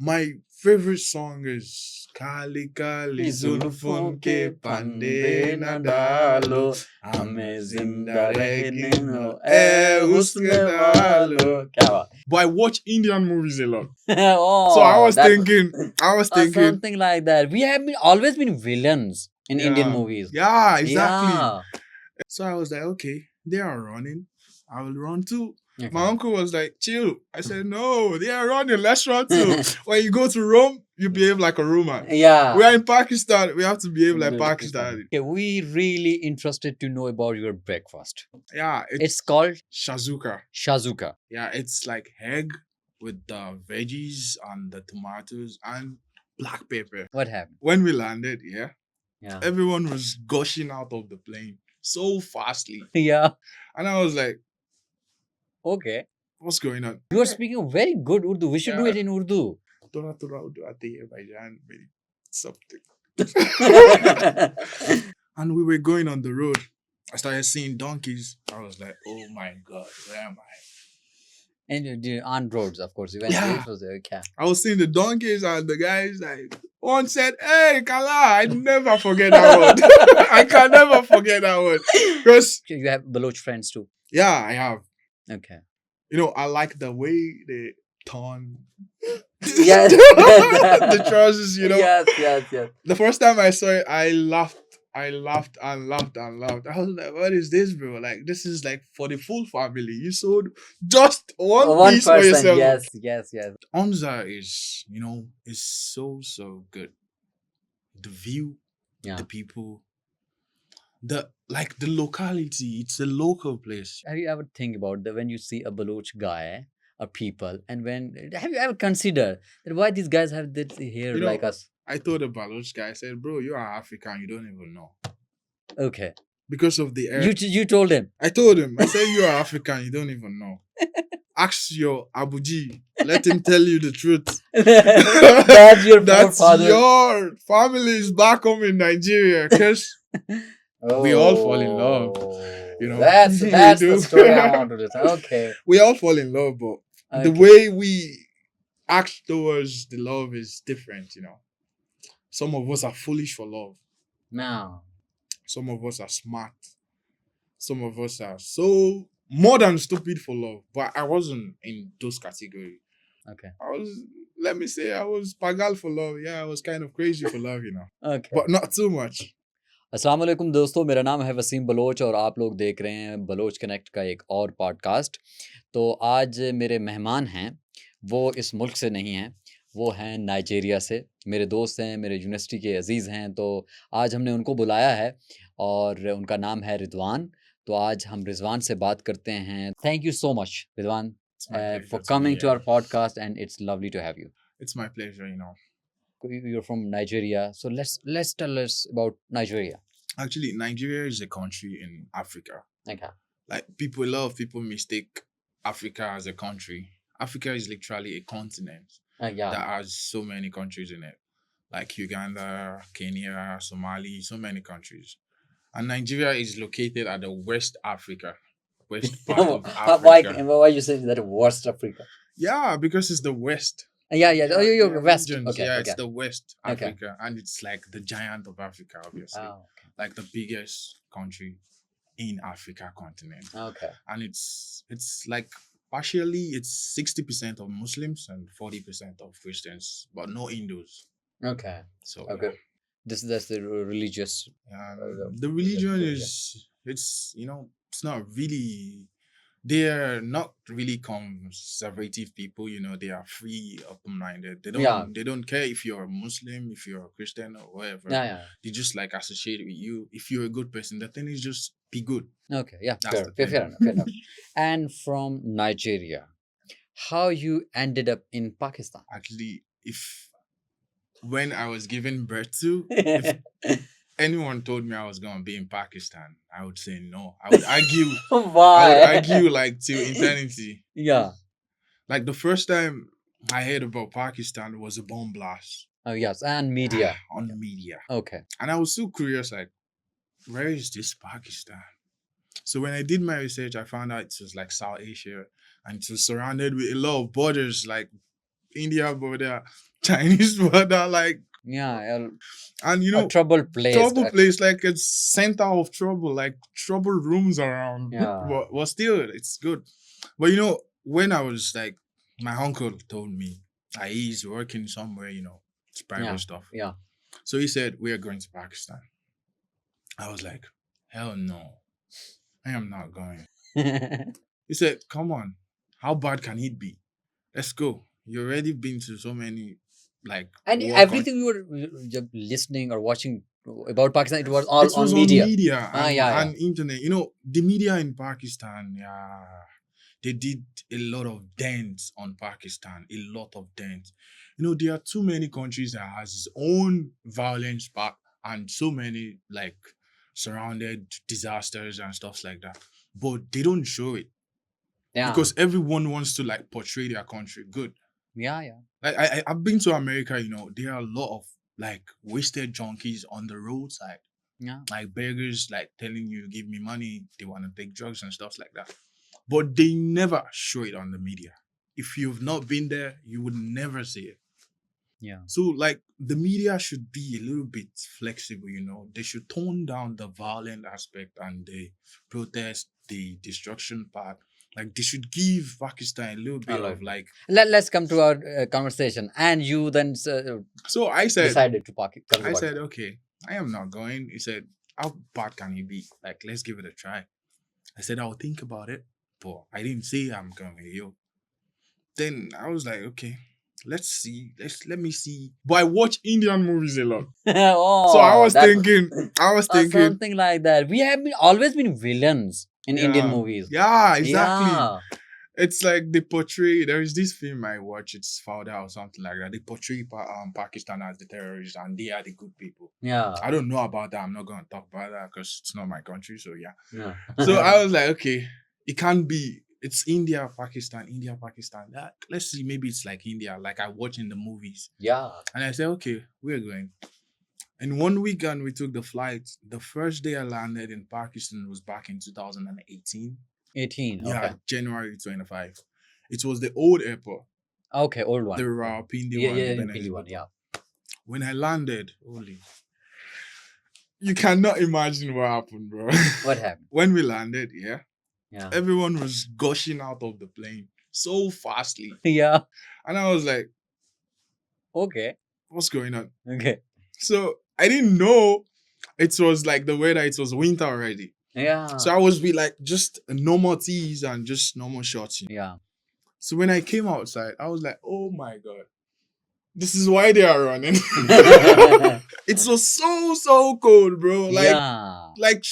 My favorite song is Kali Kali Zulfun ke Pande na Dalo Hame Zinda Rehne no Husn Walo. But I watch Indian movies a lot. Oh, So I was that- thinking something like that. We have always been villains in Indian movies. Yeah, exactly. Yeah. So I was like, okay, they are running. I will run too. Okay. My uncle was like, chill. I said, no, they are running. Let's run too. When you go to Rome, you behave like a Roman. Yeah. We are in Pakistan. We have to behave like Pakistan. Okay, we really interested to know about your breakfast. Yeah, It's called shazuka. shazuka. Yeah, it's like egg with the veggies and the tomatoes and black pepper. What happened? When we landed, Yeah. everyone was gushing out of the plane so fastly. Yeah. And I was like, Okay. what's going on? You are speaking very good Urdu. We should do it in Urdu. Tora tora Urdu aate hai bhaijan, very something. And we were going on the road. I started seeing donkeys. I was like, oh my God, where am I? And on roads, of course. When Yeah. it was okay. I was seeing the donkeys and the guys like, one said, hey, Kala, I never forget that word. I can never forget that word. Because, You have Baloch friends too. yeah, I have. Okay. You know, I like the way they turn Yes. the trousers, you know. Yes. The first time I saw it, I laughed and laughed. I was like, what is this, bro? Like, this is like for the full family. You sold just one piece for yourself. Yes. Onza is, you know, is so good. The view, the people, the locality. It's a local place. Have you ever think about that when you see a Baloch guy, a people, and have you ever considered that why these guys have this hair You know, like us? I told the Baloch guy, I said, bro, you are African, you don't even know. Okay. Because of the air. You told him. I told him, I said, you are African, you don't even know. Ask your Abuji. Let him tell you the truth. That's your That's forefather. your family is back home in Nigeria. Because we all fall in love. You know, That's we the do. story I want to listen. Okay. We all fall in love, but the Okay. way we act towards the love is different, you know. Some of us are foolish for love. Now. Some of us are smart. Some of us are so more than stupid for love. But I wasn't in those categories. Okay. I was pagal for love. Yeah, I was kind of crazy for love, you know. Okay. But not too much. अस्सलाम वालेकुम दोस्तों, मेरा नाम है Wasim Bloch और आप लोग देख रहे हैं बलोच कनेक्ट का एक और पॉडकास्ट। तो आज मेरे मेहमान हैं, वो इस मुल्क से नहीं हैं, वो हैं नाइजीरिया से। मेरे दोस्त हैं, मेरे यूनिवर्सिटी के अजीज़ हैं। तो आज हमने उनको बुलाया है और उनका नाम है रिदवान। तो आज हम रिजवान से बात करते हैं। Thank you so much Ridwan for coming to our podcast, and it's lovely to have you. It's my pleasure, you know. You're from Nigeria, so let's tell us about Nigeria. Actually, Nigeria is a country in Africa. Okay. Like people mistake Africa as a country. Africa is literally a continent that has so many countries in it, like Uganda, Kenya, Somali, so many countries. And Nigeria is located at the West Africa. West part of Africa. Why you say that West Africa? Yeah, because it's the West. Yeah. Oh, you're West. Regions. Okay. Yeah, okay. it's the West Africa, and it's like the giant of Africa, obviously. Oh, okay. Like the biggest country in Africa continent. Okay. And it's like partially it's 60% of Muslims and 40% of Christians, but no Hindus. Okay. So Okay. That's the religious. The religion is it's it's not really. They're not really conservative people, you know. They are free, open-minded. They don't care if you're a Muslim, if you're a Christian or whatever. Yeah. They just like associate with you. If you're a good person, the thing is just be good. Okay. Yeah. That's Fair enough. And from Nigeria, how you ended up in Pakistan? Actually, when I was given birth to, if anyone told me I was going to be in Pakistan, I would say no. I would argue. Why? I would argue like till eternity. Yeah. Like the first time I heard about Pakistan was a bomb blast. Oh, yes. And media. On the media. Okay. And I was so curious, like, where is this Pakistan? So when I did my research, I found out it was like South Asia and it was surrounded with a lot of borders, like India border, Chinese food that like, Yeah, and a trouble place. like it's center of trouble, like trouble rooms around. Yeah. But still, it's good. But when I was like, my uncle told me he's working somewhere, it's private stuff. Yeah. So he said, we are going to Pakistan. I was like, hell no, I am not going. He said, come on, how bad can it be? Let's go. You already been to so many, like, and everything you were listening or watching about Pakistan, it was all on media. And internet. The media in Pakistan, they did a lot of dents on Pakistan, a lot of dents. There are too many countries that has its own violence and so many like surrounded disasters and stuff like that. But they don't show it. Yeah. Because everyone wants to like portray their country good. Yeah. Like I've been to America, there are a lot of like wasted junkies on the roadside. Yeah. Like beggars like telling you, give me money, they want to take drugs and stuff like that. But they never show it on the media. If you've not been there, you would never see it. Yeah. So like the media should be a little bit flexible, They should tone down the violent aspect and the protest, the destruction part. Like they should give Pakistan a little bit of like. Let's come to our conversation. And you then so I said decided to Pakistan. I said, okay, I am not going. He said, how bad can it be? Like, let's give it a try. I said, I'll think about it, but I didn't say I'm going with you. Then I was like, okay, let's see. Let me see. But I watch Indian movies a lot. So I was thinking something like that. We have always been villains in Indian movies. Yeah, exactly. Yeah. It's like they portray. There is this film I watch. It's Fauda or something like that. They portray Pakistan as the terrorists, and they are the good people. Yeah. I don't know about that. I'm not gonna talk about that because it's not my country. So yeah. So I was like, okay, it can't be. It's India, Pakistan. Let's see. Maybe it's like India, like I watch in the movies. Yeah. And I said, okay, we're going. In 1 weekend, we took the flight. The first day I landed in Pakistan was back in 2018. 18, okay. Yeah, January 25. It was the old airport. Okay, old one. The Rawalpindi one. Yeah, Pindi one, yeah. When I landed, you cannot imagine what happened, bro. What happened? When we landed, everyone was gushing out of the plane so fastly. Yeah. And I was like, okay, what's going on? Okay. So I didn't know it was like the weather, it was winter already. Yeah. So I was with like just normal tees and just normal shorts. Yeah. So when I came outside, I was like, oh my God, this is why they are running. It was so cold, bro. Like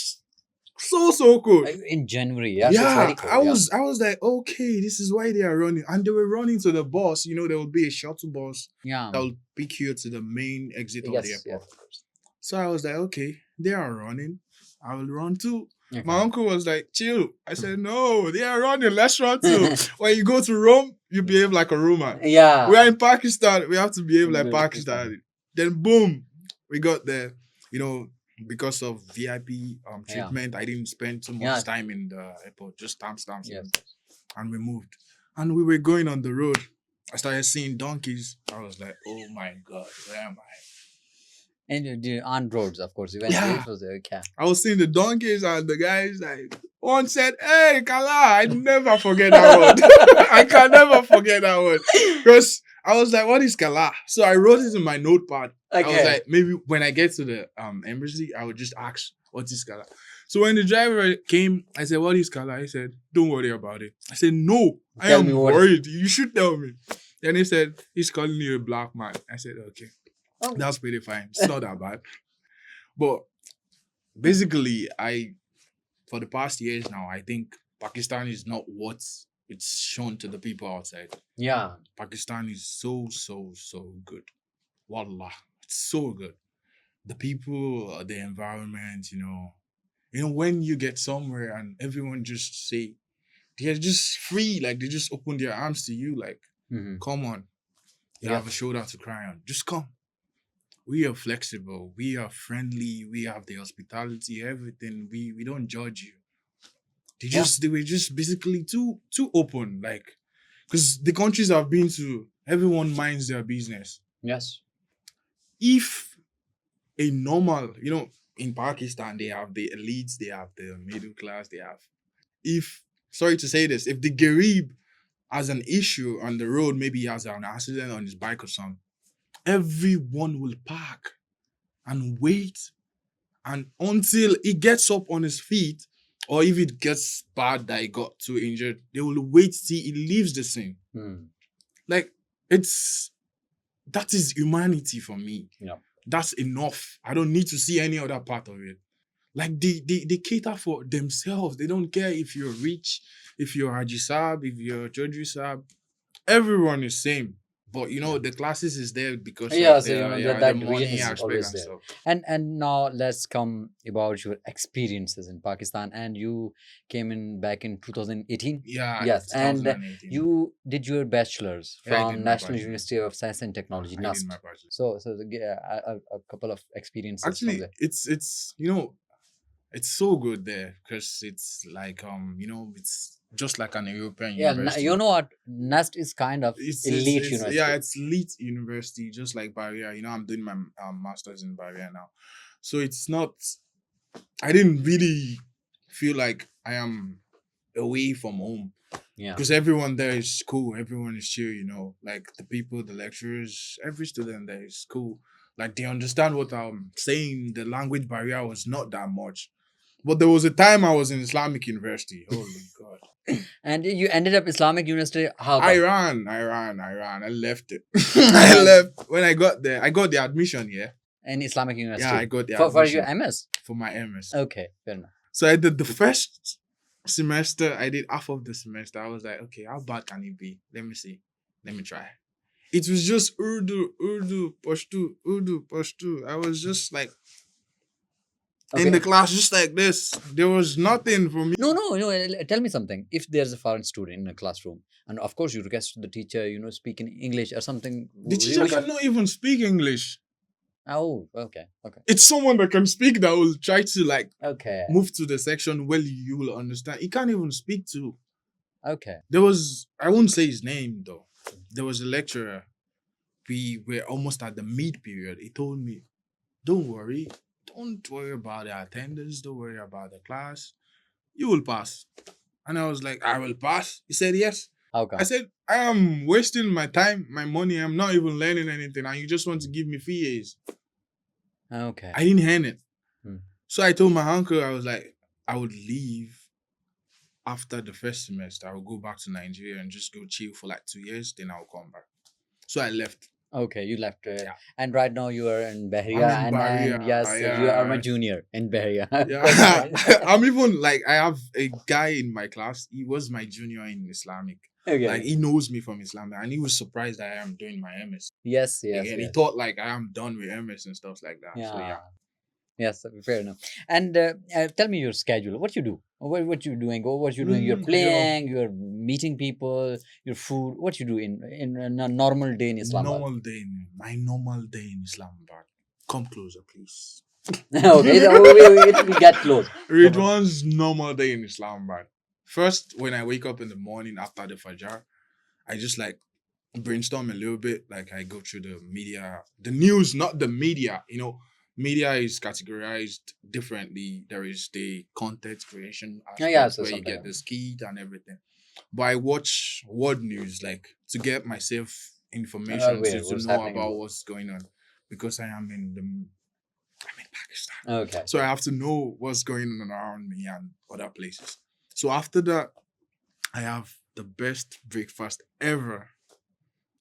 so cold. In January, yeah. Yeah, very cold, I was like, okay, this is why they are running. And they were running to the bus. There will be a shuttle bus that will pick you to the main exit of the airport. Yes. So I was like, okay, they are running. I will run too. Okay. My uncle was like, chill. I said, no, they are running. Let's run too. When you go to Rome, you behave like a Roman. Yeah. We are in Pakistan. We have to behave like Pakistan. Then boom, we got there. Because of VIP treatment, I didn't spend too much time in the airport. Just stamps. Yes. And we moved. And we were going on the road. I started seeing donkeys. I was like, oh my God, where am I? And on roads, of course. It was okay. I was seeing the donkeys and the guys like, one said, hey, Kala, I never forget that word. I can never forget that word. Because I was like, what is Kala? So I wrote it in my notepad. Okay. I was like, maybe when I get to the embassy, I would just ask, what is Kala? So when the driver came, I said, what is Kala? He said, don't worry about it. I said, no, I am worried. You should tell me. Then he said, he's calling you a black man. I said, okay. Oh. That's pretty fine. It's not that bad. But basically, for the past years now, I think Pakistan is not what it's shown to the people outside. Yeah. Pakistan is so good. Wallah. It's so good. The people, the environment, when you get somewhere and everyone just say, they're just free, like they just open their arms to you, like, come on. You have a shoulder to cry on. Just come. We are flexible. We are friendly. We have the hospitality, everything. We don't judge you. They were just basically too open, like, because the countries I've been to, everyone minds their business. Yes. If a normal, in Pakistan, they have the elites, they have the middle class, sorry to say this, if the Garib has an issue on the road, maybe he has an accident on his bike or something, everyone will park and wait and until he gets up on his feet, or if it gets bad that he got too injured, they will wait till he leaves the scene. Like, that is humanity for me. Yeah. That's enough. I don't need to see any other part of it. Like, they cater for themselves. They don't care if you're rich, if you're Haji Saab, if you're Chaudhry Saab. Everyone is same. But the classes is there because of so the that money region is aspect always and there. stuff. And now let's come about your experiences in Pakistan. And you came in back in 2018. Yeah. Yes, and 2018. you did your bachelor's Yeah, I did from my National bachelor's. University of Science and Technology, I did NUST. my bachelor's. So a couple of experiences from Actually, there. it's it's so good there because it's like it's just like an European university. You know what? NUST is kind of elite university. Yeah, it's elite university, just like Barrier. I'm doing my master's in Barrier now, so it's not. I didn't really feel like I am away from home. Yeah. Because everyone there is cool. Everyone is chill. Like the people, the lecturers, every student there is cool. Like they understand what I'm saying. The language barrier was not that much. But there was a time I was in Islamic University. Holy God. And you ended up Islamic University. How come? I ran. I left it. I left. When I got there, I got the admission, yeah. In Islamic University? Yeah, I got the admission. For your MS? For my MS. Okay, fair enough. So I did the first semester. I did half of the semester. I was like, okay, how bad can it be? Let me see. Let me try. It was just Urdu, Pashto. I was just like, in the class, just like this. There was nothing for me. No. Tell me something. If there's a foreign student in a classroom, and of course you request the teacher, speak in English or something. The teacher cannot even speak English. Oh, okay. It's someone that can speak that will try to move to the section where you will understand. He can't even speak to. Okay. I won't say his name though. There was a lecturer. We were almost at the mid period. He told me, don't worry about the attendance. Don't worry about the class. You will pass. And I was like, I will pass? He said, yes. How come? I said, I am wasting my time, my money. I'm not even learning anything. And you just want to give me fees. Okay. I didn't hear it. So I told my uncle, I was like, I would leave after the first semester. I will go back to Nigeria and just go chill for like 2 years. Then I'll come back. So I left. Okay, you left. Yeah. And right now you are in Bahria. And yes, you are my junior in Bahria. Yeah. I'm even like, I have a guy in my class. He was my junior in Islamic. Okay. Like he knows me from Islamic and he was surprised that I am doing my MS. Yes. And he thought like I am done with MS and stuff like that. Yeah. So yeah. Yes, fair enough. And tell me your schedule. What you do? What you doing? What you doing? You're playing. You're meeting people. Your food. What you do in a normal day in Islamabad? My normal day in Islamabad. Come closer, please. Okay, we get close. Ridwan's normal day in Islamabad. First, when I wake up in the morning after the Fajr, I just like brainstorm a little bit. Like I go through the media, the news, not the media. Media is categorized differently. There is the content creation aspect where you get the skit and everything. But I watch world news like to get myself information to know about what's going on because I'm in Pakistan. Okay. So I have to know what's going on around me and other places. So after that, I have the best breakfast ever.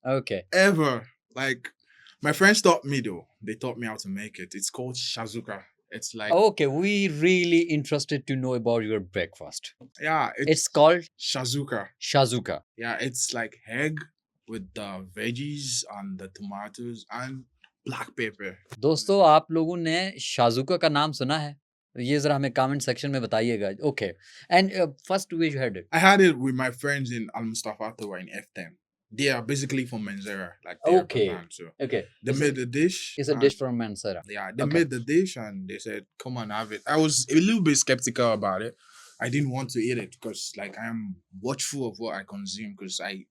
Okay. Ever. Like my friends taught me though. They taught me how to make it. It's called shazuka. It's like... Okay, we really interested to know about your breakfast. Yeah. It's called? Shazuka. Shazuka. Yeah, it's like egg with the veggies and the tomatoes and black pepper. दोस्तों आप लोगों ने शाजुका का नाम सुना है? ये जरा हमें comment section में बताइएगा. Okay. And first where you had it? I had it with my friends in Al Mustafa Tower in F10. They are basically from Manzera. Like okay. So okay. They made the dish. It's a dish from Manzera. Yeah, they made the dish and they said, come on, have it. I was a little bit skeptical about it. I didn't want to eat it because like I am watchful of what I consume because I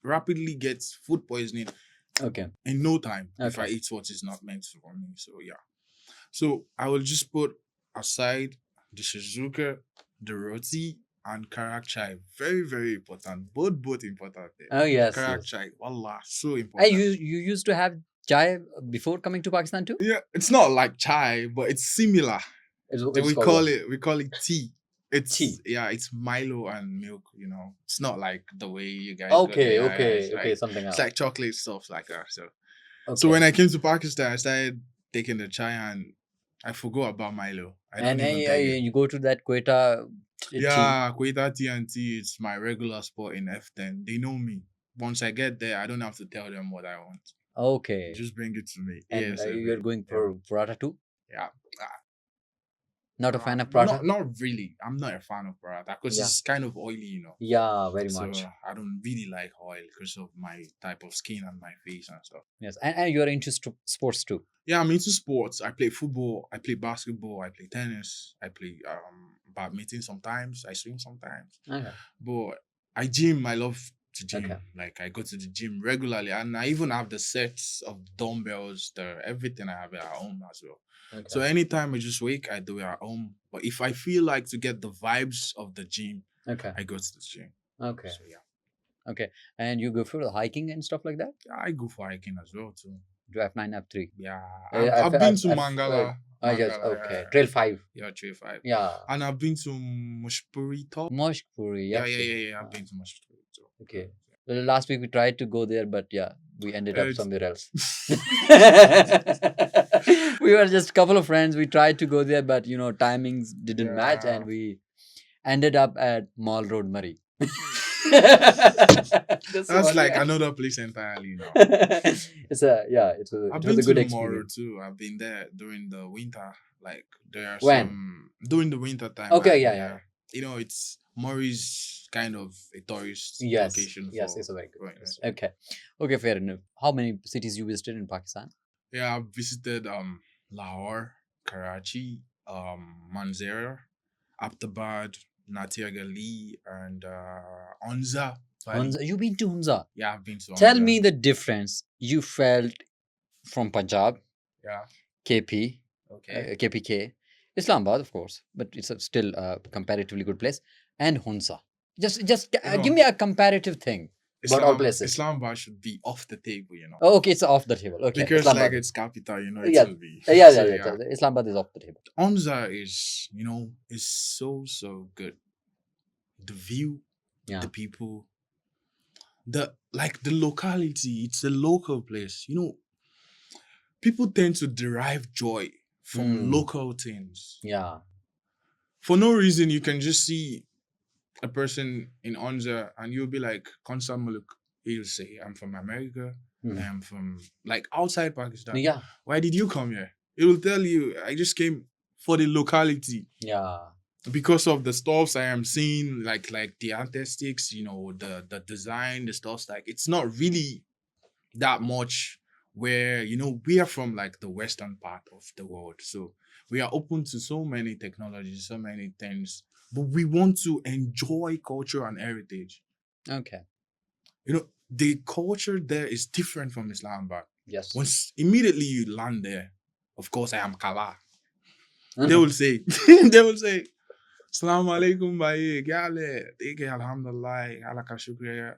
rapidly get food poisoning Okay. in no time if I Okay. eat what is not meant for me. So yeah. So I will just put aside the shizuka, the roti, and karak chai. Very, very important. Both important there. Oh yes, Karak yes. chai, wallah, so And important. you used to have chai before coming to Pakistan too? Yeah, it's not like chai, but it's similar. It's We called call what? it tea. It's Tea. yeah, it's Milo and milk. You know, it's not like the way you guys Okay, got it. okay, It's okay, like something it's else. like chocolate stuff like that. So Okay. when I came to Pakistan, I started taking the chai and I forgot about Milo. I don't And even take it. you go to that Quetta tea. Yeah, Quetta TNT, it's my regular spot in F10. They know me. Once I get there, I don't have to tell them what I want. Okay. Just bring it to me. And Yes, you're going for paratha too? yeah. Not a fan of paratha? Not really. I'm not a fan of paratha because Yeah. it's kind of oily, you know. Yeah, very So much. I don't really like oil because of my type of skin and my face and stuff. Yes, and you're into sports too. Yeah, I'm into sports. I play football. I play basketball. I play tennis. I play badminton sometimes. I swim sometimes. Okay. But I gym. I love to gym. Okay. Like I go to the gym regularly, and I even have the sets of dumbbells, everything I have at home as well. Okay. So anytime I just wake, I do it at home. But if I feel like to get the vibes of the gym, Okay. I go to the gym. Okay. So yeah. Okay. And you go for hiking and stuff like that? I go for hiking as well too. Do F9, F3? Yeah. I've I've been to Mangala. Yes, okay. Trail 5. Yeah, Trail 5. Yeah. And I've been to Mushpuri Top. Mushpuri, Yeah. I've been to Mushpuri Top. Okay. Well, last week we tried to go there, but yeah, we ended up somewhere else. We were just a couple of friends. We tried to go there, but timings didn't match, and we ended up at Mall Road, Murray. That's like another place entirely, you know. It was a good experience too. I've been there during the winter. Like there are when during the winter time. Okay, yeah. You know, it's Murray's kind of a tourist yes, location. Yes, it's a very good place. Okay, fair enough. How many cities you visited in Pakistan? Yeah, I've visited Lahore, Karachi, Manzera, Abtabad, Natia Gali, and Hunza. You've been to Hunza? Yeah, I've been to Hunza. Tell me the difference you felt from Punjab. Yeah. KP. Okay. KPK. Islamabad, of course, but it's still a comparatively good place. And Hunza. Just give me a comparative thing about all places. Islamabad should be off the table, you know. Oh, okay, it's off the table. Okay. Because Islamabad. Like it's capital, you know, it yeah. will be. Yeah. Islamabad is off the table. Hunza is, is so good. The view, the people, the locality, it's a local place. You know, people tend to derive joy from local things. Yeah. For no reason, you can just see a person in Hunza and you'll be like, Konsal Muluk. He'll say, I'm from America. I'm from outside Pakistan. Yeah. Why did you come here? It will tell you, I just came for the locality. Yeah. Because of the stuffs I am seeing, like the aesthetics, the design, the stuffs, it's not really that much where, we are from the western part of the world. So we are open to so many technologies, so many things, but we want to enjoy culture and heritage. Okay. The culture there is different from Islamabad. Yes. Once immediately you land there, of course I am Kala. They will say, Assalamu alaikum bhai, alhamdulillah, ala ka shukriya.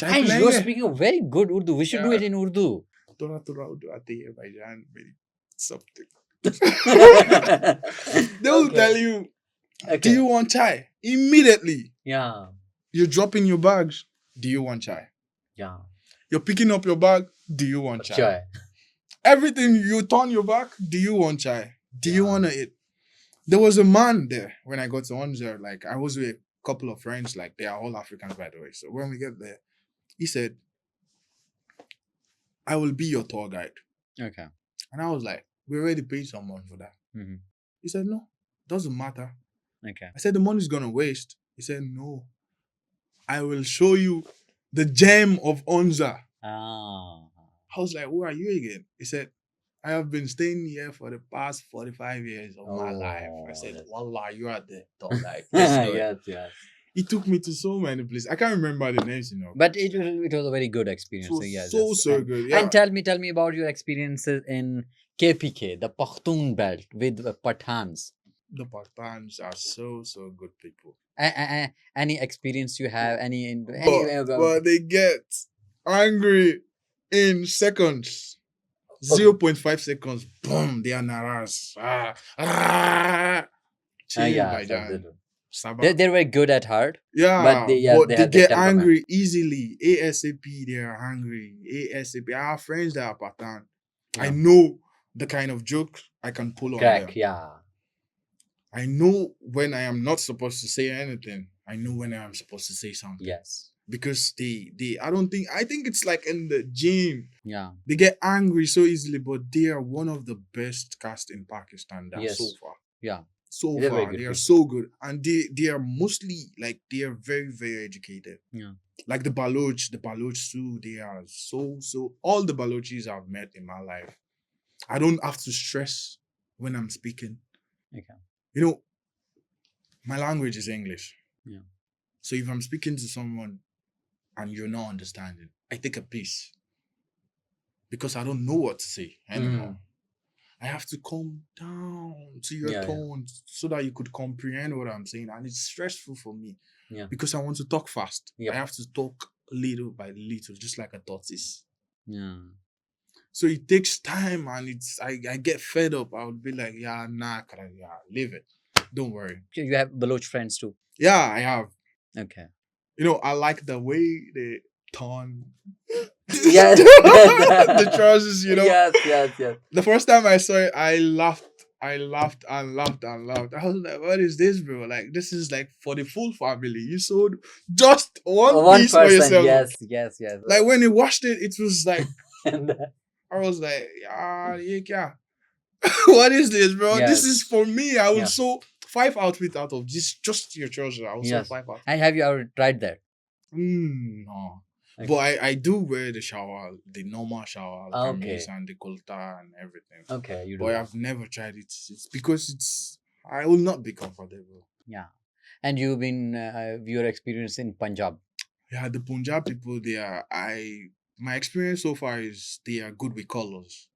And you're speaking very good Urdu. We should do it in Urdu. Tora Urdu aati hai bhaijan, meri something. They will tell you, do you want chai? Immediately. Yeah. You're dropping your bags. Do you want chai? Yeah. You're picking up your bag. Do you want chai? Everything, you turn your back. Do you want chai? Do you want to eat? There was a man there when I got to Hunza. I was with a couple of friends. They are all Africans, by the way. So when we get there, he said, I will be your tour guide. Okay. And I was like, we already paid someone for that. Mm-hmm. He said, no, doesn't matter. Okay. I said, the money's going to waste. He said, no, I will show you the gem of Hunza. Oh. I was like, who are you again? He said, I have been staying here for the past 45 years of my life. I said, Wallah, you are the top. Yes. He took me to so many places. I can't remember the names, But it was a very good experience. It was yes, so yes. good. Yeah. And tell me about your experiences in KPK, the Pakhtun belt with Pathans. The Pathans are so good people. Any experience you have? But they get angry in seconds. 0.5 seconds. Boom, they are naras. They're very good at heart. Yeah, but they get angry easily. ASAP, they are angry. ASAP. I have friends that are Pathan. Yeah. I know the kind of joke I can pull on them. Yeah. I know when I am not supposed to say anything. I know when I am supposed to say something. Yes. Because I think it's like in the gym. Yeah. They get angry so easily, but they are one of the best cast in Pakistan so far. Yeah. So far, they are so good. And they are mostly like, they are very, very educated. Yeah. Like the Baloch too, they are so, all the Balochis I've met in my life, I don't have to stress when I'm speaking. Okay. My language is English. Yeah. So if I'm speaking to someone and you're not understanding, I take a piece because I don't know what to say anymore. I have to calm down to your tone so that you could comprehend what I'm saying. And it's stressful for me because I want to talk fast. Yep. I have to talk little by little, just like a tortoise. Yeah. So it takes time and I get fed up. I would be like, leave it. Don't worry. You have Baloch friends too? Yeah, I have. Okay. I like the way they turn. Yes. The trousers, Yes. The first time I saw it, I laughed and laughed. I was like, what is this, bro? Like, this is like for the full family. You sold just one piece person, for yourself. Yes. Like, when he washed it, it was like, I was like, what is this, bro? Yes. This is for me. I will sew 5 outfits out of this, just your trousers. I will sew 5 outfits. And have you ever tried that? No. Okay. But I do wear the normal shower, camis and the kolta and everything. Okay, you do. But I've never tried it. It's because I will not be comfortable. Yeah. And you've been, your experience in Punjab? Yeah, the Punjab people, my experience so far is they are good with colors.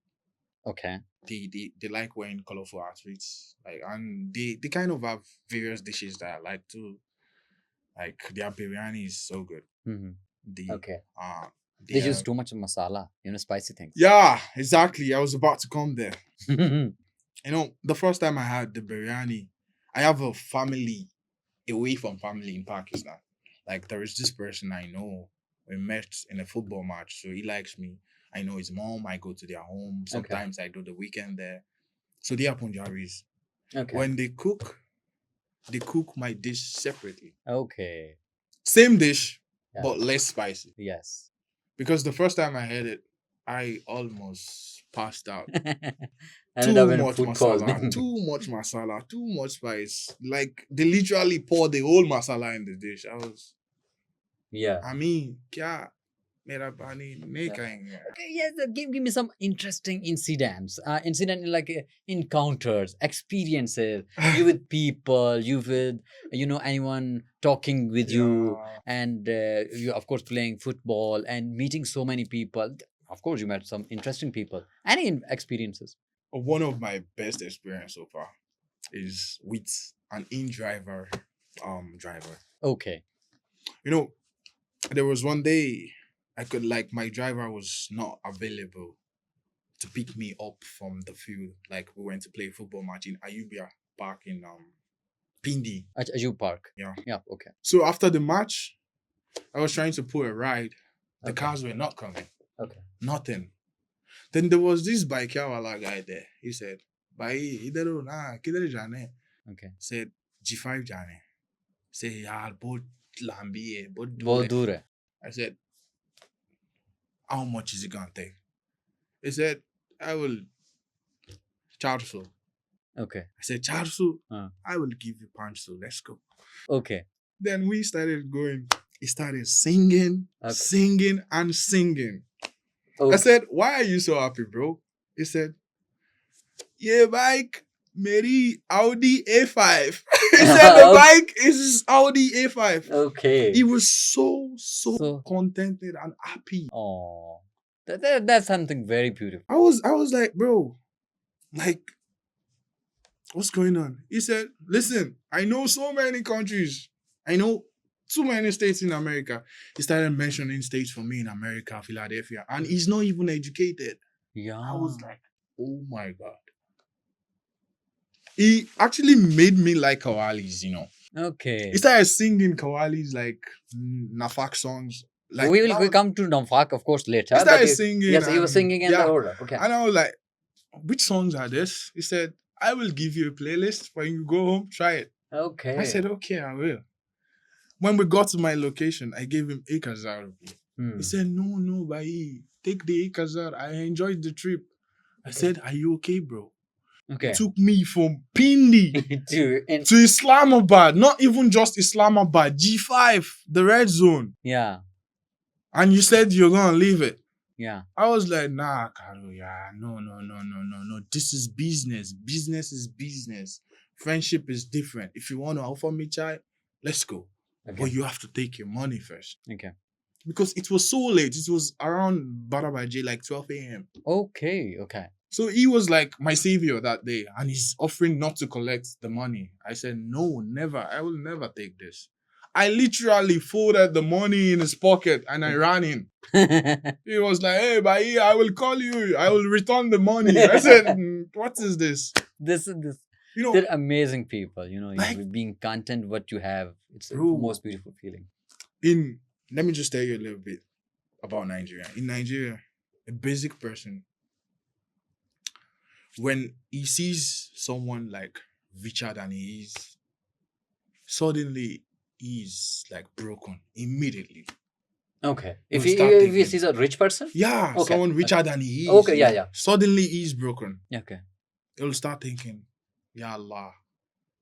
Okay. They like wearing colorful outfits. And they kind of have various dishes that I like too. Like their biryani is so good. Mm-hmm. They use too much masala, spicy things. Yeah, exactly. I was about to come there. The first time I had the biryani, I have a family away from family in Pakistan. Like, there is this person I know. We met in a football match, so he likes me. I know his mom. I go to their home. Sometimes I do the weekend there. So they are Punjabis. Okay. When they cook my dish separately. Okay. Same dish. Yeah. But less spicy. Yes. Because the first time I had it, I almost passed out. Too much masala, too much spice. Like, they literally pour the whole masala in the dish. Okay, yes, give me some interesting incidents. Encounters, experiences. You with people, you with anyone talking with you, and you of course playing football and meeting so many people. Of course, you met some interesting people. Any experiences? One of my best experience so far is with an in-driver driver. Okay. There was one day my driver was not available to pick me up from the field. Like, we went to play a football match in Ayubia Park in Pindi. At Ayub Park? Yeah. Yeah, okay. So after the match, I was trying to pull a ride. The cars were not coming. Okay. Nothing. Then there was this bike guy there. He said, okay. Said, G5 jane. Say, yaar, bahut lambi hai, bahut dur hai. I said, how much is it going to take? He said, I will 400. Okay. I said, 400? I will give you 500. Let's go. Okay. Then we started going. He started singing, singing, and singing. Okay. I said, why are you so happy, bro? He said, yeah, bike. Mary Audi A5. He said the bike is Audi A5. Okay. He was so contented and happy. Oh, that's something very beautiful. I was like, bro, like, what's going on? He said, listen, I know so many countries. I know too many states in America. He started mentioning states for me in America, Philadelphia, and he's not even educated. Yeah. I was like, oh my God. He actually made me like Kawalis, you know. Okay. He started singing Kawalis, like Nafak songs. Like, we come to Nafak, of course, later. He started singing. Yes, he was singing in the order. Okay. And I was like, which songs are this? He said, I will give you a playlist. When you go home, try it. Okay. I said, okay, I will. When we got to my location, I gave him 1,000 rupees. He said, no, bhai, take the 1,000. I enjoyed the trip. I said, are you okay, bro? Okay. It took me from Pindi to Islamabad. Not even just Islamabad. G5, the red zone. Yeah. And you said you're going to leave it. Yeah. I was like, nah, Karo, yeah, no. This is business. Business is business. Friendship is different. If you want to offer me chai, let's go. Okay. But you have to take your money first. Okay. Because it was so late. It was around Barabaji, like 12 a.m. Okay. So he was like my savior that day. And he's offering not to collect the money. I said, no, never. I will never take this. I literally folded the money in his pocket and I ran in. He was like, hey, bhai, I will call you. I will return the money. I said, what is this? This. You know, they're amazing people. You know, like, being content what you have. It's the most beautiful feeling. Let me just tell you a little bit about Nigeria. In Nigeria, a basic person, when he sees someone like richer than he is, suddenly he's like broken immediately. Okay. If he sees a rich person? Yeah, okay. Someone richer than he is. Okay, yeah. Suddenly he's broken. Okay. He'll start thinking, Ya Allah,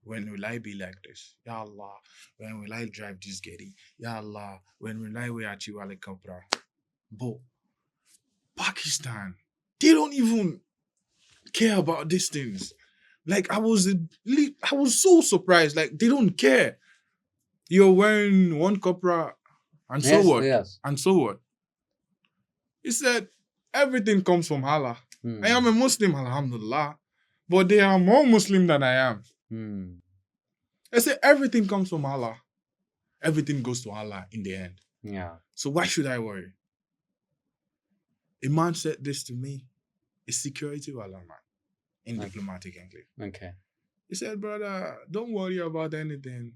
when will I be like this? Ya Allah, when will I drive this Getty? Ya Allah, when will I wear Chiwale Kapra? But Pakistan, they don't even care about these things. Like, I was so surprised. Like, they don't care. You're wearing one Kapra and so what? Yes. And so what? He said, everything comes from Allah. I am a Muslim, alhamdulillah. But they are more Muslim than I am. I say everything comes from Allah. Everything goes to Allah in the end. Yeah. So why should I worry? A man said this to me. A security wala man. In diplomatic English. Okay. He said, brother, don't worry about anything.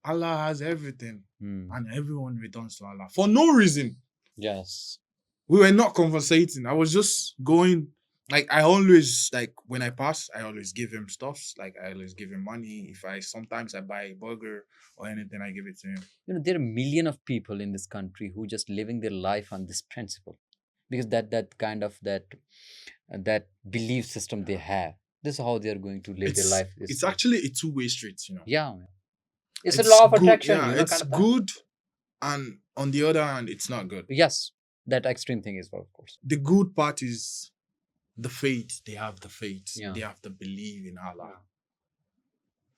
Allah has everything. And everyone returns to Allah. For no reason. Yes. We were not conversating. I was just going. Like, I always, like, when I pass, I always give him stuff. Like, I always give him money. Sometimes I buy a burger or anything, I give it to him. You know, there are millions of people in this country who just living their life on this principle. Because that kind of that belief system they have. This is how they are going to live their life. It's actually a two-way street, you know. Yeah. It's a law of attraction. Yeah, it's good. And on the other hand, it's not good. Yes. That extreme thing is, of course. The good part is the faith. They have the faith. Yeah. They have to believe in Allah.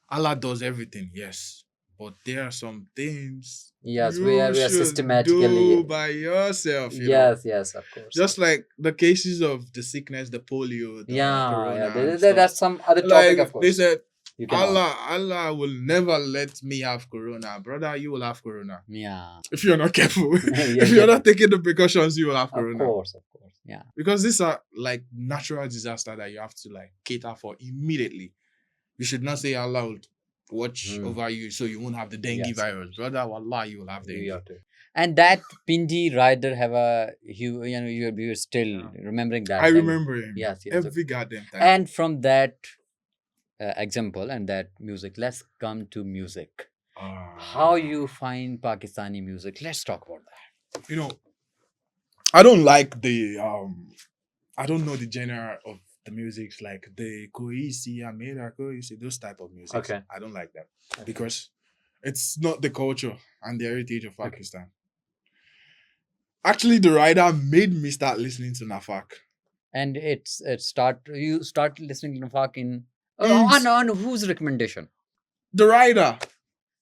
Allah does everything, yes. But there are some things we are systematically do by yourself. Yes, of course. Just like the cases of the sickness, the polio, the corona. That's some other topic, of course. They said, Allah will never let me have corona. Brother, you will have corona. Yeah. If you're not careful. If you're not taking the precautions, you will have corona. Of course. Yeah. Because these are like natural disasters that you have to like cater for immediately. You should not say Allah will watch over you so you won't have the dengue virus. Brother, wallah, you will have dengue. And that Pindi rider you're still remembering that. I remember him. Yes. Every goddamn time. And from that example and that music, let's come to music. How you find Pakistani music? Let's talk about that. You know, I don't like the I don't know the genre of the music, like the cuisine, Amira cuisine, those type of music. Okay. I don't like that because it's not the culture and the heritage of Pakistan. Actually, the rider made me start listening to Nafak. And you start listening to Nafak in On whose recommendation? The writer.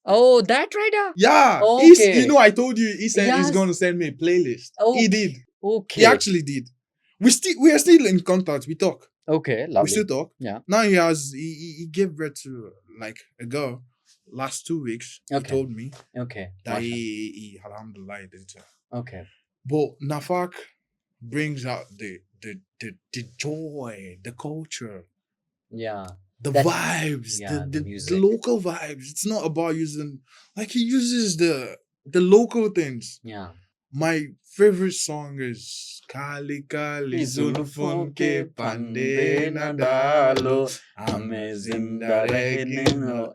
Oh, that writer? Yeah. Okay. I told you he said he's Yes. going to send me a playlist. Okay. He did. Okay. He actually did. We are still in contact. We talk. Okay, We lovely. still talk. Yeah. Now he gave birth to like a girl last 2 weeks. He Okay. told me Okay. that Masha. he alhamdulillah he did. Okay. But Nafak brings out the joy, the culture, Yeah. the That- vibes, yeah, the the music. local vibes. It's not about using like he uses the local things. Yeah. My favorite song is Kali Kali Zulfun ke Pande Nadalo Hame Zinda Rehne no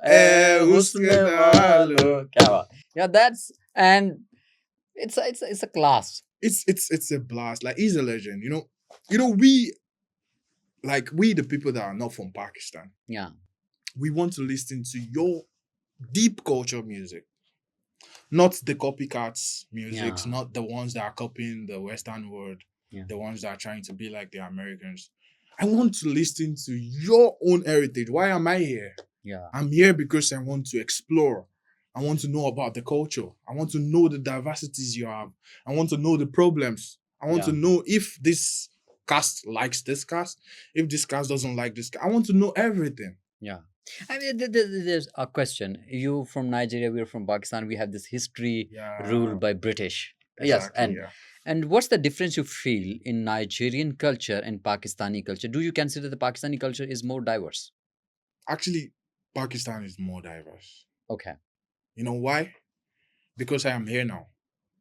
Husne Walo. Yeah, that's and it's a class. It's a blast. Like he's a legend. We the people that are not from Pakistan. Yeah. We want to listen to your deep culture music. Not the copycats music, Yeah. not the ones that are copying the Western world, Yeah. the ones that are trying to be like the Americans. I want to listen to your own heritage. Why am I here? Yeah. I'm here because I want to explore. I want to know about the culture. I want to know the diversities you have. I want to know the problems. I want to know if this cast likes this cast, if this cast doesn't like this cast. I want to know everything. Yeah. I mean, there's a question. You from Nigeria, we're from Pakistan. We have this history ruled by British. Exactly, Yes, and what's the difference you feel in Nigerian culture and Pakistani culture? Do you consider the Pakistani culture is more diverse? Actually, Pakistan is more diverse. Okay. You know why? Because I am here now,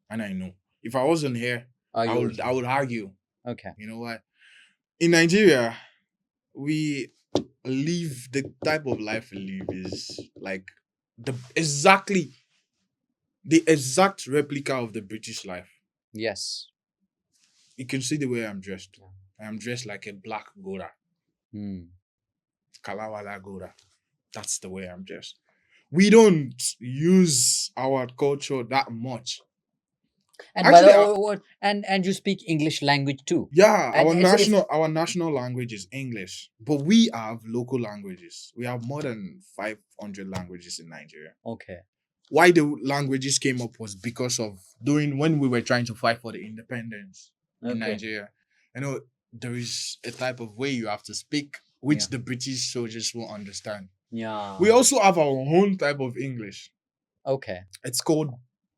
and I know. If I wasn't here, I would argue. Okay. You know why? In Nigeria, we live the type of life we live is like the exact replica of the British life. Yes. You can see the way I'm dressed. I am dressed like a black Gora. Kalawala Gora. That's the way I'm dressed. We don't use our culture that much. And Actually, and you speak English language too. Yeah, And our national language is English, but we have local languages. We have more than 500 languages in Nigeria. Okay. Why the languages came up was because of when we were trying to fight for the independence in Nigeria. There is a type of way you have to speak, which the British soldiers will understand. Yeah. We also have our own type of English. Okay. It's called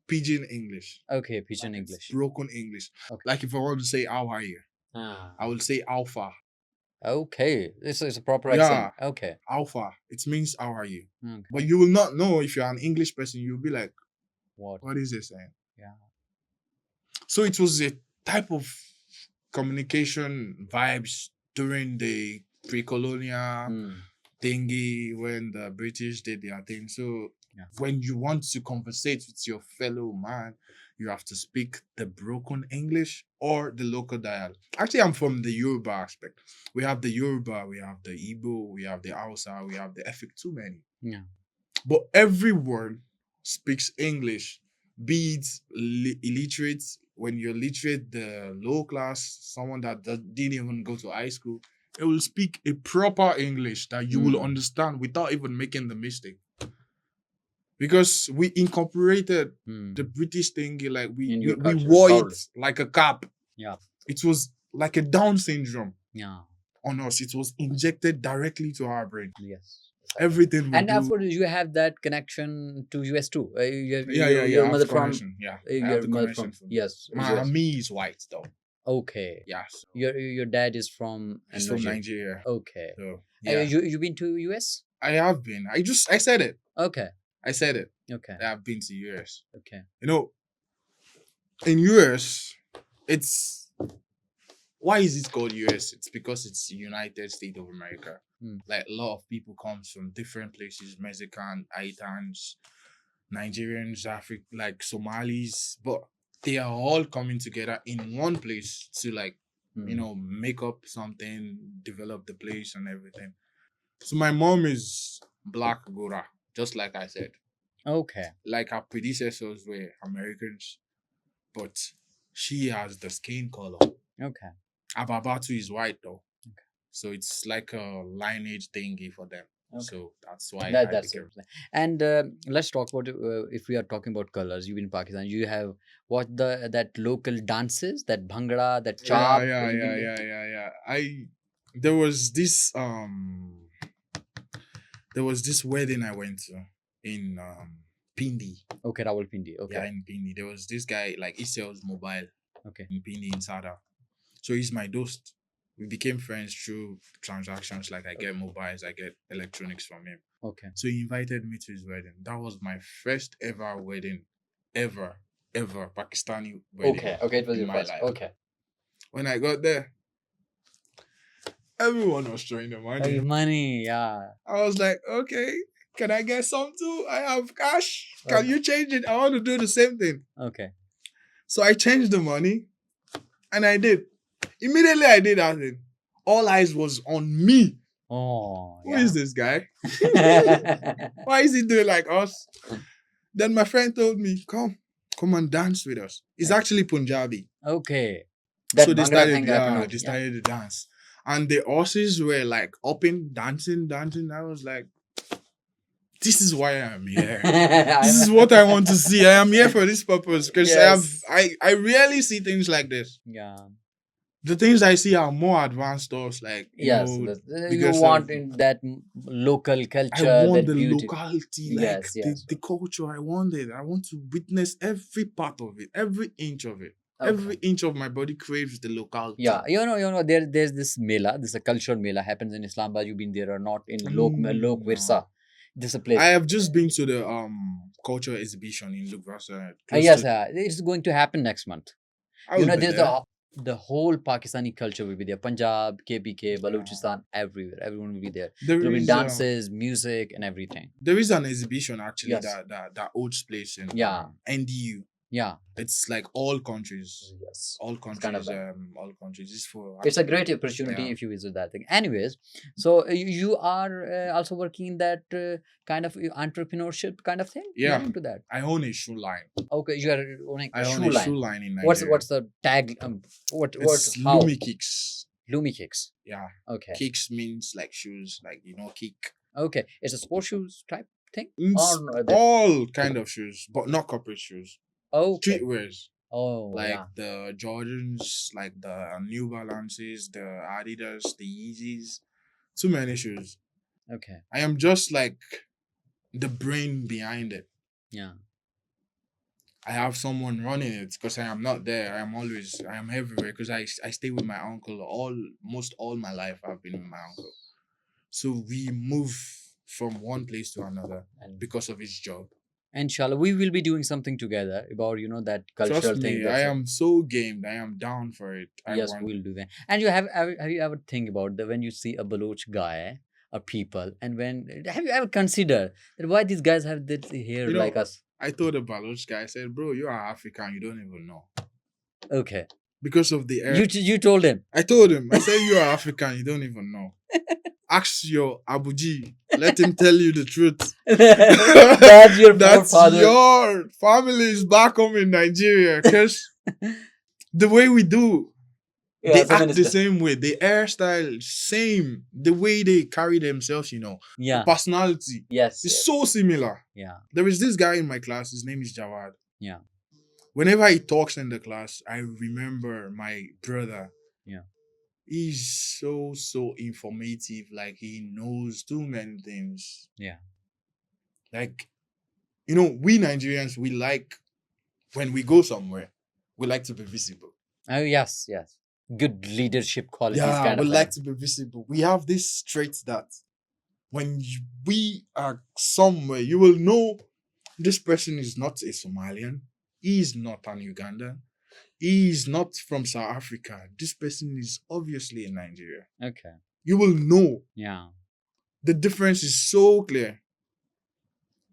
Pidgin English. Okay, Pidgin English. Broken English. Okay. Like if I want to say how are you, I will say alpha. Okay, this is a proper accent. Okay. Alpha. It means how are you? Okay. But you will not know if you're an English person. You'll be like, what is it saying? Yeah. So it was a type of communication vibes during the pre-colonial thingy when the British did their thing. So when you want to conversate with your fellow man, you have to speak the broken English or the local dialect. Actually, I'm from the Yoruba aspect. We have the Yoruba, we have the Igbo, we have the Hausa, we have the Efik, too many. Yeah. But everyone speaks English, be it illiterate. When you're literate, the low class, someone that didn't even go to high school, it will speak a proper English that you will understand without even making the mistake. Because we incorporated the British thing, like we wore it like a cap. Yeah. It was like a Down syndrome. Yeah. On us. It was injected directly to our brain. Yes. Everything we and do. Of course, you have that connection to US too. Your mother from your mother from yes. Me is white though. Okay. Yeah. So your dad is from Nigeria. Okay. So, you been to US? I have been. I said it. Okay. I said it. Okay. I have been to US. Okay. In US, it's why is it called US? It's because it's the United States of America. Like a lot of people comes from different places, Mexican, Haitians, Nigerians, like Somalis, but they are all coming together in one place to make up something, develop the place and everything. So my mom is Black Gora, just like I said. Okay. Like her predecessors were Americans, but she has the skin color. Okay. Ababatu is white though. Okay. So it's like a lineage thingy for them. Okay. So that's why That's became. it. And let's talk about if we are talking about colors. You in Pakistan, you have what that local dances, that bhangra, that chap. There was this wedding I went to in Pindi. Okay, Rawalpindi. Okay. Yeah, in Pindi. There was this guy, like, he sells mobile. Okay. In Pindi, in Sada. So he's my dost. We became friends through transactions. Like, I get mobiles, I get electronics from him. Okay. So he invited me to his wedding. That was my first ever wedding, ever Pakistani wedding. Okay, it was your first. Okay. When I got there, everyone was throwing the money. Money, yeah. I was like, okay, can I get some too? I have cash. Can you change it? I want to do the same thing. Okay. So I changed the money, and I did. Immediately I did that thing. All eyes was on me. Oh, Who is this guy? Why is he doing like us? Then my friend told me, come and dance with us. It's actually Punjabi. Okay. So they started to dance. And the horses were like upping, dancing. I was like, this is why I'm here. This is what I want to see. I am here for this purpose. Because I rarely see things like this. Yeah. The things I see are more advanced stuff, like you want in that local culture. I want that the beauty. Locality, like the culture. I want it. I want to witness every part of it, every inch of it. Okay. Every inch of my body craves the locality. Yeah, you know, there's this mela. This is a cultural mela happens in Islamabad. You've been there or not in Lok Virsa. This is a place. I have just been to the cultural exhibition in Lok Virsa. Yes, it's going to happen next month. There's the whole Pakistani culture will be there. Punjab, KPK, Balochistan, everywhere. Everyone will be there. There will be dances, music, and everything. There is an exhibition actually that holds place in NDU. Yeah, it's like all countries. Yes, all countries. All countries. It's a great opportunity if you visit that thing. Anyways, so you are also working in that kind of entrepreneurship kind of thing. Yeah, into that. I own a shoe line. Okay, you are owning a shoe line. Shoe line in Nigeria. What's the tag? It's Lumi Kicks. Lumi Kicks. Yeah. Okay. Kicks means like shoes, like kick. Okay, it's a sports shoes type thing. All kind of shoes, but not corporate shoes. Okay. Streetwears. Oh, like the Jordans, like the New Balances, the Adidas, the Yeezys. Too many shoes. Okay. I am just like the brain behind it. Yeah. I have someone running it because I am not there. I am everywhere because I stay with my uncle almost all my life. I've been with my uncle. So we move from one place to another because of his job. Inshallah, we will be doing something together about that cultural Trust thing. Me, I am so gamed. I am down for it. We'll do that. And you have you ever think about when you see a Baloch guy or people, and have you ever considered that why these guys have this hair like us? I told the Baloch guy, I said, bro, you are African, you don't even know. Okay. Because of the hair. You told him. I told him. I said, you are African, you don't even know. Ask your Abuji. Let him tell you the truth. That's your forefather. Your family is back home in Nigeria. Because the way we do, they act the same way. The hairstyle, same. The way they carry themselves, Yeah. The personality. Yes. It's so similar. Yeah. There is this guy in my class. His name is Jawad. Yeah. Whenever he talks in the class, I remember my brother. Yeah. He's so informative. Like, he knows too many things. Yeah. Like, we Nigerians, we like, when we go somewhere, we like to be visible. Oh, yes. Good leadership qualities. Yeah, we like to be visible. We have this trait that when we are somewhere, you will know this person is not a Somalian. He is not an Ugandan. He is not from South Africa. This person is obviously in Nigeria. Okay. You will know. Yeah. The difference is so clear.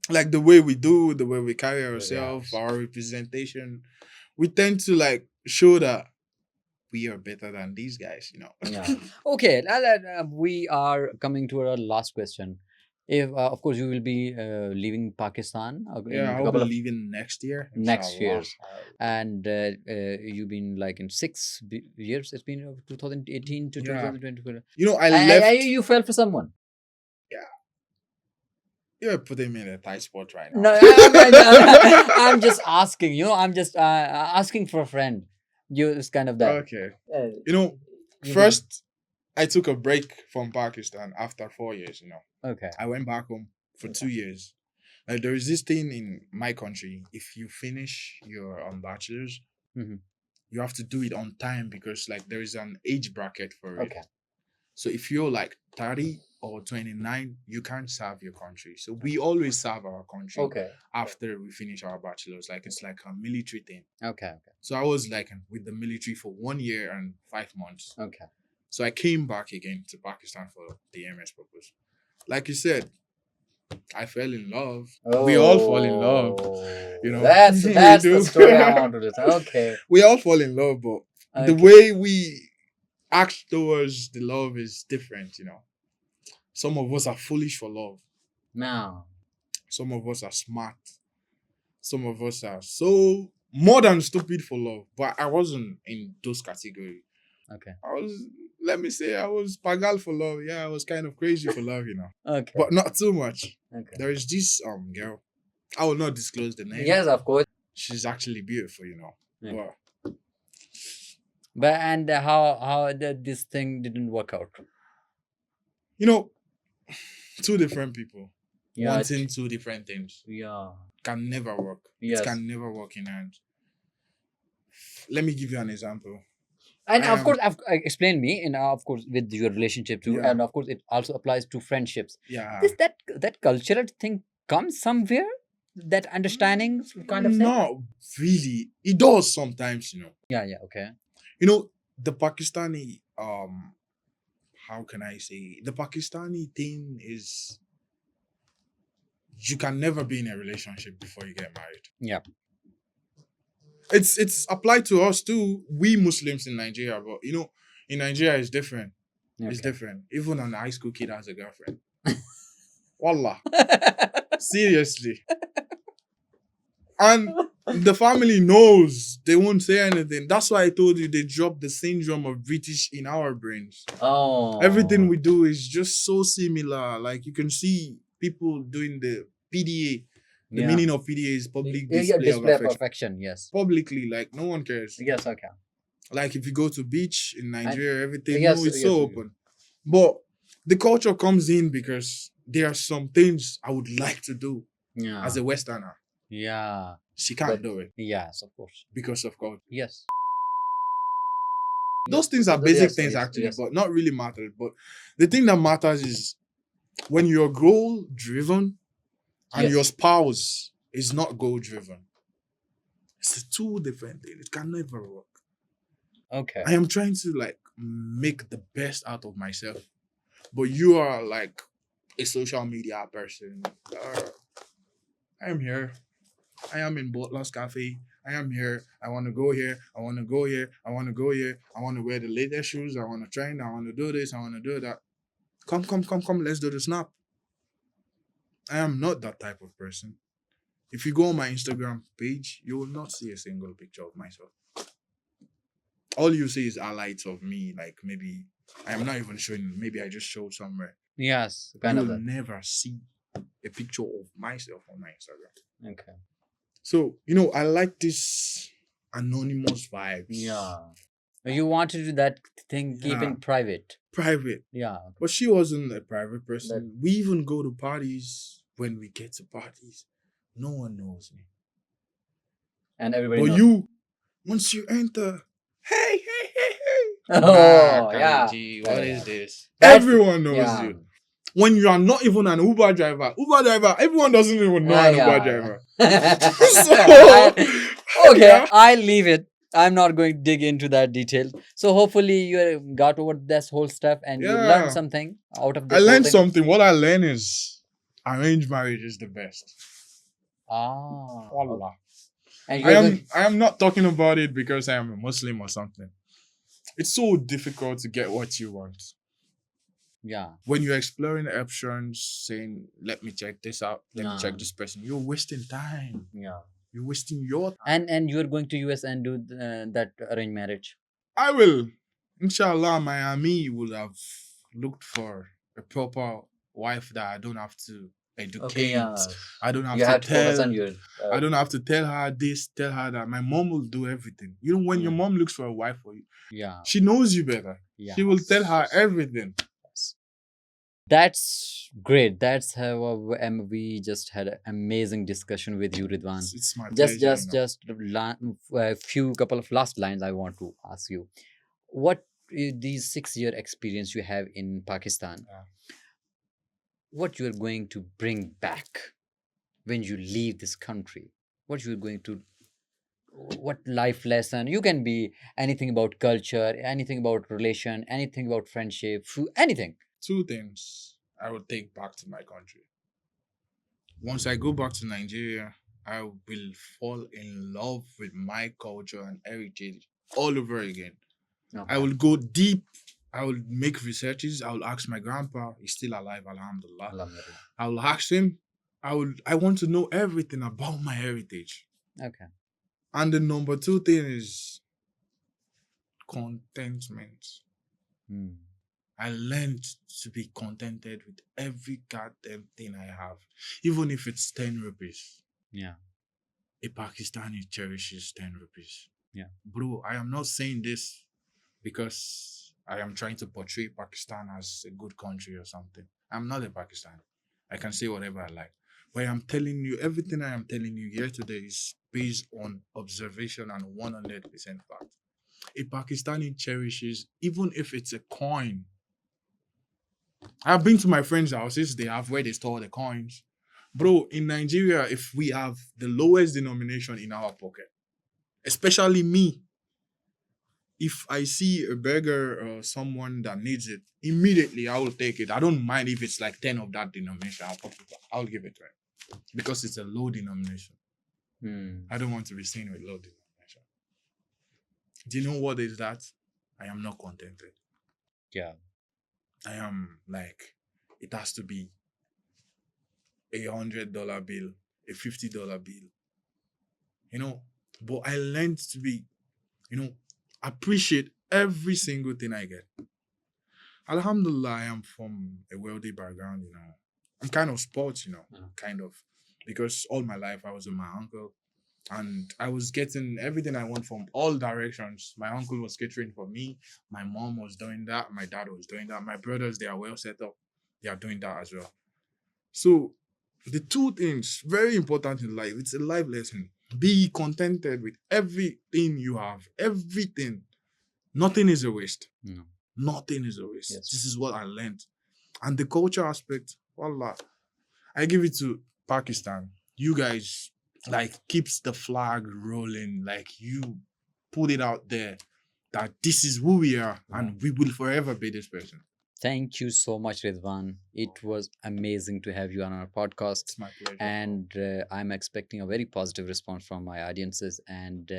Like the way we do, the way we carry ourselves, our representation. We tend to show that we are better than these guys, Yeah. Okay. We are coming to our last question. if of course you will be leaving Pakistan in Yeah, a I'll be couple of leaving next year. next Inshallah. years, and you've been like in 6 years. It's been 2018 to Yeah. 2024. You know, I left. You fell for someone. Yeah. You're putting me in a tight spot right now. No, I'm just asking. I'm just asking for a friend. It's kind of that. Okay. Uh, You know, you first I took a break from Pakistan after 4 years. Okay. I went back home for Okay. 2 years. Like there is this thing in my country. If you finish your bachelor's, Mhm. you have to do it on time because like there is an age bracket for it. Okay. So if you're like 30 or 29, you can't serve your country. So we always serve our country Okay. after we finish our bachelor's. Like it's like a military thing. Okay. So I was like with the military for 1 year and 5 months. Okay. So I came back again to Pakistan for the MS purpose. Like you said, I fell in love. We all fall in love. That's We the do. story I want to listen. Okay. We all fall in love, but the Okay. way we act towards the love is different. Some of us are foolish for love. Now. Some of us are smart. Some of us are so more than stupid for love. But I wasn't in those categories. Okay. Let me say, I was pagal for love. Yeah, I was kind of crazy for love, Okay. But not too much. Okay. There is this girl. I will not disclose the name. Yes, of course. She's actually beautiful, Yeah. But And how this thing didn't work out? two different people Yeah. wanting two different things Yeah. can never work. Yes. It can never work in hand. Let me give you an example. And of course, explain me, and of course, with your relationship too, Yeah. and of course, it also applies to friendships. Yeah. That cultural thing comes somewhere. That understanding kind of thing. Not really. It does sometimes, Yeah. Okay. The Pakistani, how can I say? The Pakistani thing is you can never be in a relationship before you get married. Yeah. It's applied to us too, we Muslims in Nigeria, but in Nigeria it's different. Okay. It's different. Even an high school kid has a girlfriend. Wallah. Seriously. And the family knows. They won't say anything. That's why I told you they drop the syndrome of British in our brains. Oh. Everything we do is just so similar. Like you can see people doing the PDA. The meaning of PDA is public display of affection. Yes. Publicly, like no one cares. Yes. Okay. Like if you go to beach in Nigeria, everything yes, so open. But the culture comes in because there are some things I would like to do as a Westerner. Yeah. She can't do it. Yes, of course. Because of culture. Yes. Those things are basic things actually, but not really matter. But the thing that matters is when you're goal driven and your spouse is not goal driven. It's two different things. It can never work. Okay. I am trying to make the best out of myself. But you are like a social media person. I am here. I am in Butler's Cafe. I am here. I want to go here. I want to go here. I want to go here. I want to wear the latest shoes. I want to train. I want to do this. I want to do that. Come. Let's do the snap. I am not that type of person. If you go on my Instagram page, you will not see a single picture of myself. All you see is highlights of me. Like maybe I am not even showing. Maybe I just showed somewhere. Yes. You will never see a picture of myself on my Instagram. Okay. So, I like this anonymous vibes. Yeah. You want to do that thing, keep in private. Private. Yeah. But she wasn't a private person. We even go to parties. When we get to parties, no one knows me. And everybody knows. But you, once you enter, hey. Oh, yeah. What is this? Everyone knows you. When you are not even an Uber driver, everyone doesn't even know an Uber driver. Okay, I'll leave it. I'm not going to dig into that detail. So hopefully you got over this whole stuff and you learned something out of this. I learned something. What I learned is arranged marriage is the best. Wallah. And I am not talking about it because I am a Muslim or something. It's so difficult to get what you want. Yeah. When you're exploring options, saying, let me check this out, let me check this person, you're wasting time. Yeah. You're wasting your time. And you're going to US and do that arranged marriage? I will. Inshallah, Miami will have looked for a proper wife that I don't have to educate. Okay, yeah. I don't have You to have to focus tell. on your. I don't have to tell her this, tell her that. My mom will do everything. You know, when your mom looks for a wife for you, Yeah. she knows you better. Yeah. She will tell her everything. That's great. That's how we just had an amazing discussion with you, Ridwan. It's my pleasure. Just a few couple of last lines I want to ask you. What these 6-year experience you have in Pakistan, what you are going to bring back when you leave this country? What you are going to, what life lesson? You can be anything about culture, anything about relation, anything about friendship, food, anything. 2 things I will take back to my country. Once I go back to Nigeria, I will fall in love with my culture and heritage all over again. Okay. I will go deep. I will make researches. I will ask my grandpa. He's still alive, alhamdulillah. I will ask him. I want to know everything about my heritage. Okay. And the number 2 thing is contentment. I learned to be contented with every goddamn thing I have, even if it's 10 rupees. Yeah. A Pakistani cherishes 10 rupees. Yeah. Bro, I am not saying this because I am trying to portray Pakistan as a good country or something. I'm not a Pakistani. I can say whatever I like. But I'm telling you, everything I am telling you here today is based on observation and 100% fact. A Pakistani cherishes, even if it's a coin. I've been to my friends' houses, they have where they store the coins. Bro, in Nigeria, if we have the lowest denomination in our pocket, especially me, if I see a beggar or someone that needs it, immediately I will take it. I don't mind if it's like 10 of that denomination. I'll give it to him because it's a low denomination. I don't want to be seen with low denomination. Do you know what is that? I am not contented. Yeah. I am like, it has to be $100 bill, a $50 bill. You know, but I learned to be, appreciate every single thing I get. Alhamdulillah, I am from a wealthy background, I'm kind of sports, kind of. Because all my life I was with my uncle. And I was getting everything I want from all directions. My uncle was catering for me. My mom was doing that. My dad was doing that. My brothers, they are well set up. They are doing that as well. So the 2 things, very important in life, it's a life lesson. Be contented with everything you have. Everything. Nothing is a waste. No. Nothing is a waste. Yes. This is what I learned. And the culture aspect, wallah, I give it to Pakistan. You guys, keeps the flag rolling. You put it out there that this is who we are and we will forever be this person. Thank you so much, Ridwan. It was amazing to have you on our podcast. It's my pleasure. And I'm expecting a very positive response from my audiences. And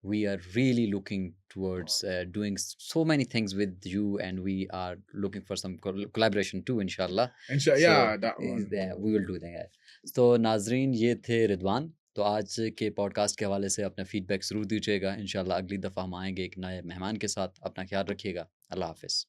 we are really looking towards doing so many things with you. And we are looking for some collaboration too, inshallah. Yeah, that one. We will do that. तो नाजरीन ये थे रिदवान. तो आज के podcast के हवाले से अपना फीडबैक ज़रूर दीजिएगा. इंशाल्लाह अगली दफ़ा हम आएंगे एक नए मेहमान के साथ. अपना ख्याल रखिएगा. अल्लाह हाफ़िज़.